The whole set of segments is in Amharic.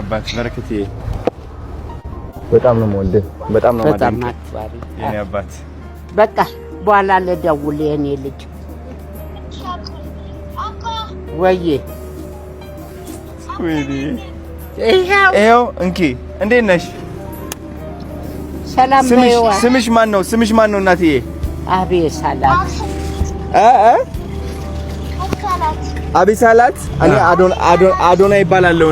አባት በረከቴ በጣም ነው የምወድህ በጣም ነው ማለት የኔ አባት በቃ በኋላ ለደውል የኔ ልጅ ወይዬ ወይኔ ይሄው እንኪ እንዴት ነሽ ሰላም ነው ስምሽ ማን ነው እናትዬ አቤሳላት አቤሳላት እኔ አዶና ይባላለሁ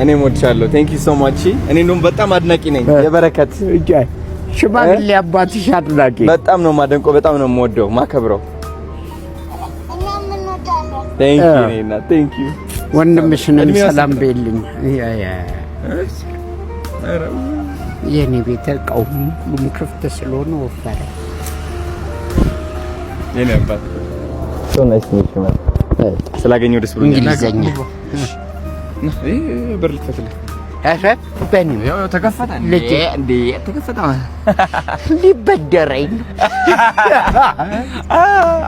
እኔ ሞድሻለሁ ቴንክ ዩ ሶ ማች እኔ እንደውም በጣም አድናቂ ነኝ የበረከት ሽማግሌ አባትሽ አድናቂ በጣም ነው ማደንቆ በጣም ነው የምወደው ማከብረው ቴንክ ዩ ኔና ቴንክ ዩ ወንድምሽንም ሰላም በይልኝ የኔ ቤት እቃው ሁሉም ክፍት ስለሆነ ወፈረ የኔ አባት ሶ ናይስ ኒት ማን ስላገኘው ደስ ብሎኛል እንግሊዘኛ በር ልትፈትልህ አፈ በኔ ያው ተከፈተ እንዴ ተከፈተ ሊበደረኝ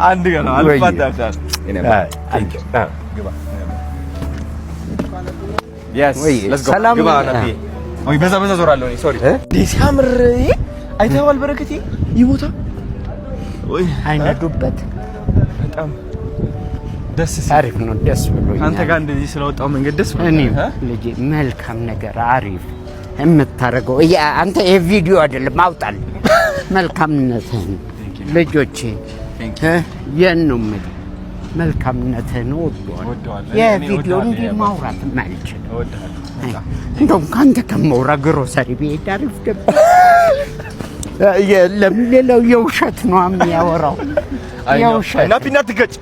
አንድ ገና አልፋታታል እኔ ግባ yes let's go ግባ ነብይ ወይ በዛ ዞራለሁ እኔ ሶሪ ሲያምር አይተዋል በረከቴ ይቦታ ወይ አይነዱበት በጣም ደስ አሪፍ ነው ደስ ብሎኛል አንተ ጋር እንደዚህ ስለወጣው መንገድ ደስ ብሎኛል እኔ ልጅ መልካም ነገር አሪፍ የምታረገው አንተ ይሄ ቪዲዮ አይደለም አውጣል መልካምነትህን ልጆቼ የነም መልካምነትህን ወደዋል የቪዲዮ እንዲህ ማውራት ማለት ነው እንደውም ካንተ ከመውራ ግሮሰሪ ቤት አሪፍ ደብ የለም ሌላው የውሸት ነው የሚያወራው የውሸት ናፒና ትገጭ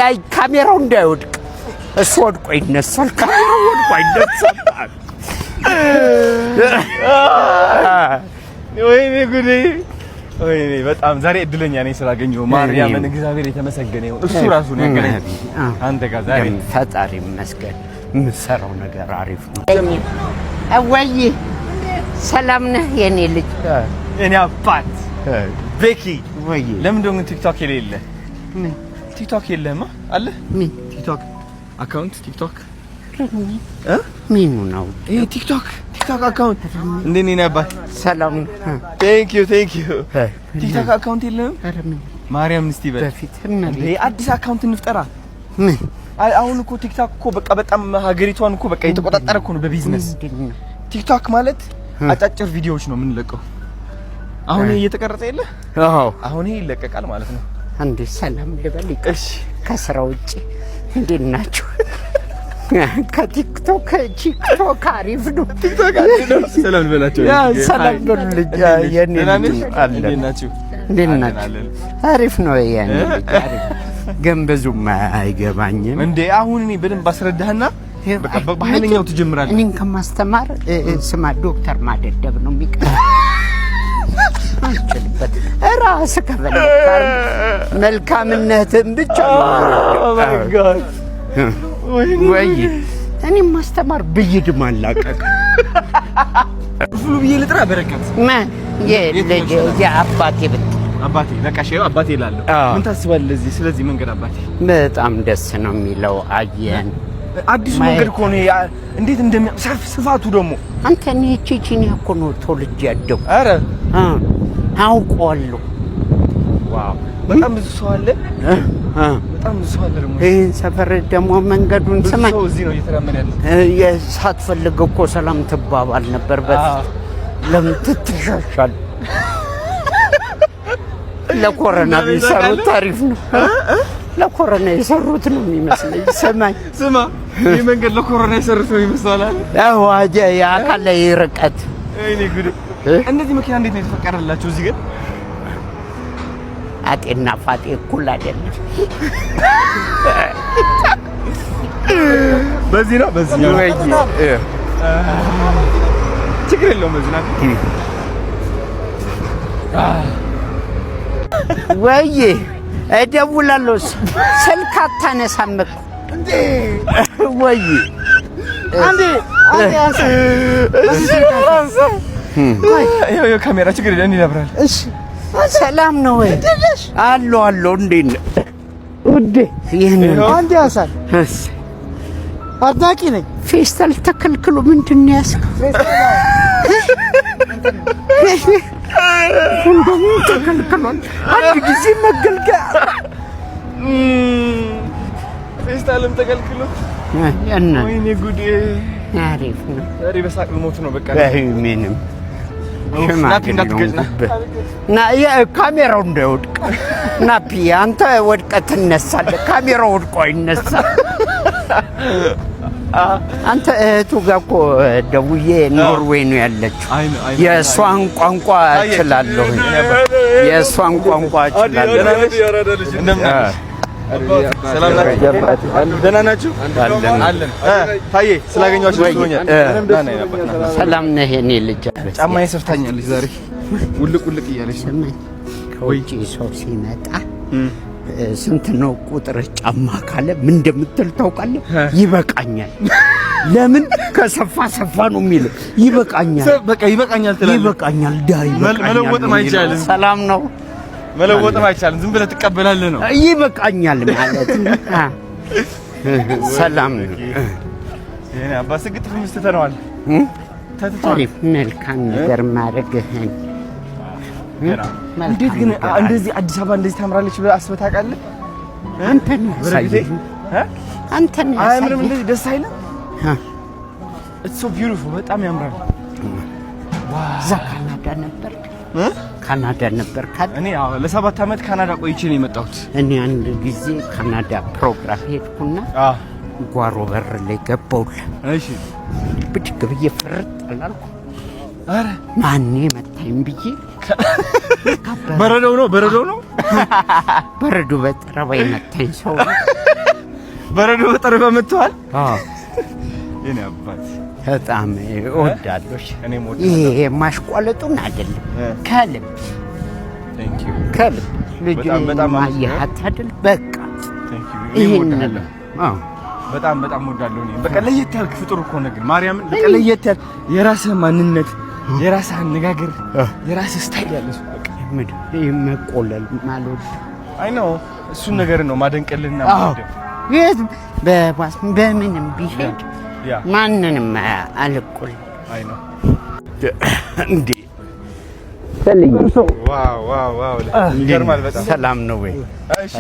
አይ ካሜራው እንዳይወድቅ እሱ ወድቆ ይነሳል ካሜራው ወድቆ ይነሳል ወይኔ ጉዴ ወይኔ በጣም ዛሬ እድለኛ ነኝ ስላገኘው ማርያምን እግዚአብሔር የተመሰገነ ይሁን እሱ ራሱ ነው ያገኘኝ አንተ ጋር ዛሬ ፈጣሪ ይመስገን የምሰራው ነገር አሪፍ ነው ወይ ሰላም ነህ የኔ ልጅ የኔ አባት ቤኪ ወይ ለምን ደሞ ቲክቶክ የሌለ ቲክቶክ የለማ አለ ምን ቲክቶክ አካውንት ቲክቶክ ምን ነው ይሄ ቲክቶክ አካውንት እንዴት ነህ አባት ሰላም ቴንክ ዩ ቲክቶክ አካውንት የለም ማርያም እስቲ በል በፊት እንዴ አዲስ አካውንት እንፍጠራ አሁን እኮ ቲክቶክ እኮ በቃ በጣም ሀገሪቷን እኮ በቃ የተቆጣጠረ እኮ ነው በቢዝነስ ቲክቶክ ማለት አጫጭር ቪዲዮዎች ነው የምንለቀው አሁን እየተቀረጸ የለ አዎ አሁን ይለቀቃል ማለት ነው አንዴ ሰላም ልበልክ እሺ ከስራ ውጪ እንዴት ናችሁ ከቲክቶክ አሪፍ ነው ቲክቶክ አሪፍ ነው ሰላም ልበላችሁ ያ ሰላም ልጅ የኔ አለ እንዴት ናችሁ አሪፍ ነው የኔ አሪፍ ግን ብዙም አይገባኝም እንዴ አሁን እኔ በደንብ አስረዳህና በቃ በኃይለኛው ትጀምራለህ እኔን ከማስተማር ስማ ዶክተር ማደደብ ነው የሚቀር አንችልበት ራስ ከበለካር መልካምነትን ብቻ ኦ ማይ ጋድ ወይ እኔ ማስተማር ብይድ ማላቀቅ ሁሉ ብዬ ልጥራ በረከት ማን አባቴ በቃ ሼው አባቴ ይላልው ምን ታስባለህ ስለዚህ መንገድ አባቴ በጣም ደስ ነው የሚለው አየን አዲስ መንገድ ኮኔ እንዴት እንደሚያሳፍ ስፋቱ ደግሞ አንተ ነህ ቺቺኒ እኮ ነው ተወልጄ ያደው አረ አውቀዋለሁ ዋው በጣም ብዙ ሰው አለ በጣም ብዙ ሰው አለ ደግሞ ይሄን ሰፈር ደግሞ መንገዱን ስማኝ ሰው እዚህ ነው እየተራመደ ያለው የሳትፈልግ እኮ ሰላም ትባባል ነበር ለምን ትትሻሻል ለኮሮና ቢሰሩት ታሪፍ ነው ለኮሮና የሰሩት ነው የሚመስለኝ ስማ ይሄ መንገድ ለኮሮና የሰሩት ነው ይመስላል አዎ ያካለ ይርቀት እኔ ጉድ እንደዚህ መኪና እንዴት ነው የተፈቀረላችሁ እዚህ ግን አጤና ፋጤ እኩል አይደለም በዚህ ነው ችግር የለውም በዚህ ነው ወይ እደውላለሁ ስልክ አታነሳም እኮ እንዴ ወይ አንዴ ያው ካሜራ ችግር የለም ይላብራል እሺ ሰላም ነው ወይ አሎ እንዴት ነህ ውዴ ይሄንን አንዴ ያሳል አድናቂ ነኝ። ፌስታል ተከልክሎ ምንድን ነው ያስከው? እንደምን ተከልክሏል? አንድ ጊዜ መገልገያ ፌስታልም ተከልክሎ ወይኔ ጉዴ! አሪፍ ነው። ዛሬ በሳቅ ልሞት ነው በቃ። ምንም ናፒ እንዳትገጭ ና ካሜራው እንዳይወድቅ። ናፒ አንተ ወድቀህ ትነሳለህ፣ ካሜራው ወድቆ አይነሳም። አንተ እህቱ ጋር እኮ ደውዬ ኖርዌይ ነው ያለችው። የእሷን ቋንቋ እችላለሁ። የእሷን ቋንቋ እችላለሁ። ሰላም ናችሁ? ደህና ናችሁ? አለን። ታዬ ስላገኘኋችሁ ደስ ብሎኛል። ሰላም ነህ የኔ ልጅ? ጫማዬ ሰርታኛለች ዛሬ ውልቅ ውልቅ እያለች። ከውጪ ሰው ሲመጣ ስንት ነው ቁጥር ጫማ ካለ ምን እንደምትል ታውቃለህ? ይበቃኛል። ለምን ከሰፋ ሰፋ ነው የሚለው? ይበቃኛል፣ በቃ ይበቃኛል ትላለህ። ይበቃኛል ዳይ መለወጥም አይቻልም። ሰላም ነው መለወጥም አይቻልም። ዝም ብለህ ትቀበላለህ ነው። ይበቃኛል ማለት ነው። ሰላም ነው። የኔ አባ ስግጥ ፍምስ ትተነዋል። ታሪፍ መልካም ነገር ማድረግህን እንዴት ግን እንደዚህ አዲስ አበባ እንደዚህ ታምራለች ብለህ አስበህ ታውቃለህ? አንተ ነህ አንተ ነህ። አያምርም? እንደዚህ ደስ አይልም? It's so beautiful። በጣም ያምራል። እዛ ካናዳ ነበር ካናዳ ነበር እኔ ለ7 ዓመት ካናዳ ቆይቼ ነው የመጣሁት። እኔ አንድ ጊዜ ካናዳ ፕሮግራም ሄድኩና ጓሮ በር ላይ ገባሁልህ። እሺ ብድግ ብዬ ፍርጥ አላልኩ። አረ ማን መታኝ ብዬ በረዶ ነው በረዶ በጠረባ መታኝ ሰው በረዶ በጠረባ መጥቷል። የኔ አባት በጣም እወዳለሁ። ይሄ ማሽቋለጡን አይደለም ከልብ ልጅ ማያት አይደል? በቃ ይሄን በጣም እወዳለሁ። በቃ ለየት ያልክ ፍጡር እኮ ነው። ግን ማርያምን በቃ ለየት ያልክ የራስህ ማንነት፣ የራስህ አነጋገር፣ የራስህ ስታይል ያለህ በቃ ይሄ መቆለል ማለት አይ ነው። እሱን ነገር ነው ማደንቀልና በባስ በምንም ቢሄድ ማንንም አልቆል አይ ነው እንዴ ዋው ይገርማል በጣም። ሰላም ነው ወይ? እሺ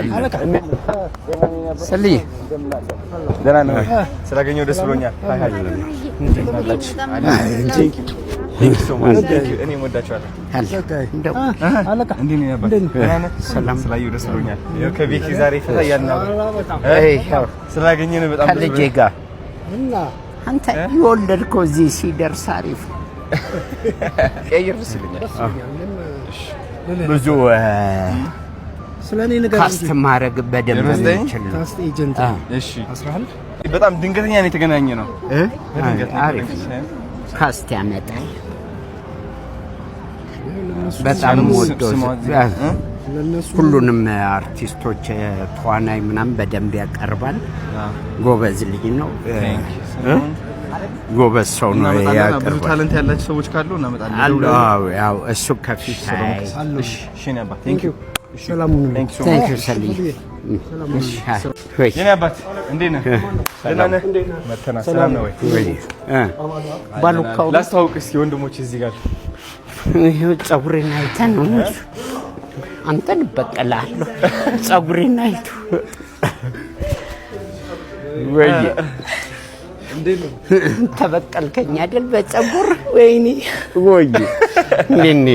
ሰልይ ደህና ነው። ስላገኘሁ ደስ ብሎኛል። እኔ ወዳችኋለሁ። ሰላም ስላየሁ ደስ ብሎኛል። ከቤኪ ዛሬ ፈታ እያልን ስላገኘን በጣም ከልጄ ጋር አንተ የወለድከው እዚህ ሲደርስ አሪፍ ቀይርስልኛል። ብዙ ስለኔ ነገር ካስተማረግ በደንብ እንችል ነው። ካስት ኤጀንት እሺ 11 በጣም ድንገተኛ ነው የተገናኘ ነው። አሪፍ ካስት ያመጣል። በጣም ወዶስ ሁሉንም አርቲስቶች ተዋናይ ምናምን በደንብ ያቀርባል። ጎበዝ ልጅ ነው። ጎበዝ ሰው ነው ያቀርባል። ብዙ ታለንት ያላችሁ ሰዎች ካሉ እናመጣለን። ያው እሱ ከፊት እሺ ነባ ቴንክ ዩ ሰላም ነው። ቴንክ ዩ ሰልይ የኔ አባት እንዴት ነህ? ደህና ነህ? መተና ሰላም ነው ወይ? ባሉካው ላስተዋውቅ እስኪ ወንድሞች እዚህ ጋር ይሄው ፀጉሬን አይተህ ነው አንተን በቀላለሁ። ፀጉሬን አይተህ ወይ እንዴት ነው ተበቀልከኝ አይደል? በፀጉር ወይኔ ወይ ነኔ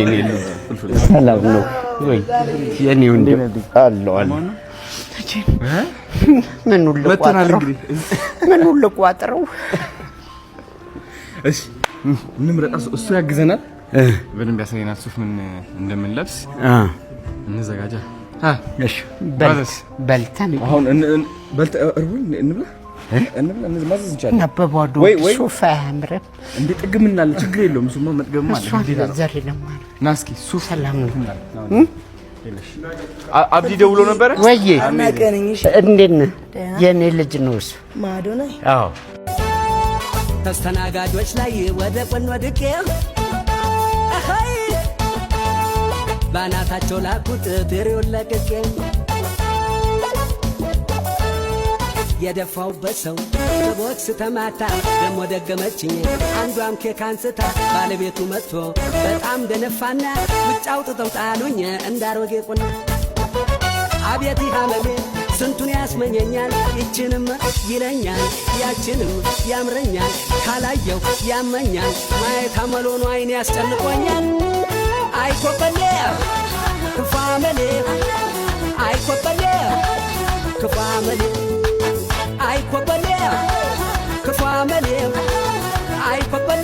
ሰላም ነው ወይ? የኔ ወንድም አለው ምን ሁሉ ቋጥረው እሺ እንምረጥ። እሱ ያግዘናል በደንብ ያሳየናል። ሱፍ ምን እንደምንለብስ እንዘጋጃ። እሺ በልተን አሁን እርቡን እንብላ ማዘዝ እንችላለን። ነበባዶ ሱፍ አያምርም እንዴ? ጥግምናል ችግር የለውም። እሱማ መጥገም ማለት ነው። ና እስኪ ሱፍ ሰላም ነው። አብዲ ደውሎ ነበረ ወይ? እንዴት ነህ? የኔ ልጅ ነው እሱ ማዶ ነኝ። አዎ ተስተናጋጆች ላይ ወደ ቆን ወድቄ ባናታቸው ላኩት ፍሬውን ለቅቄ የደፋውበት ሰው በቦክስ ተማታ ደሞ ደገመችኝ አንዷም ኬክ አንስታ ባለቤቱ መጥቶ በጣም ደነፋና ውጭ አውጥተው ጣሉኝ እንዳሮጌ ቁና አቤት ያመሜ ስንቱን ያስመኘኛል ይችንም ይለኛል ያችንም ያምረኛል ካላየው ያመኛል ማየት አመሎኑ አይን ያስጨንቆኛል አይኮበሌ ክፋመሌ አይኮበሌ ክፋመሌ አይኮበሌ ክፋመሌ አይኮበሌ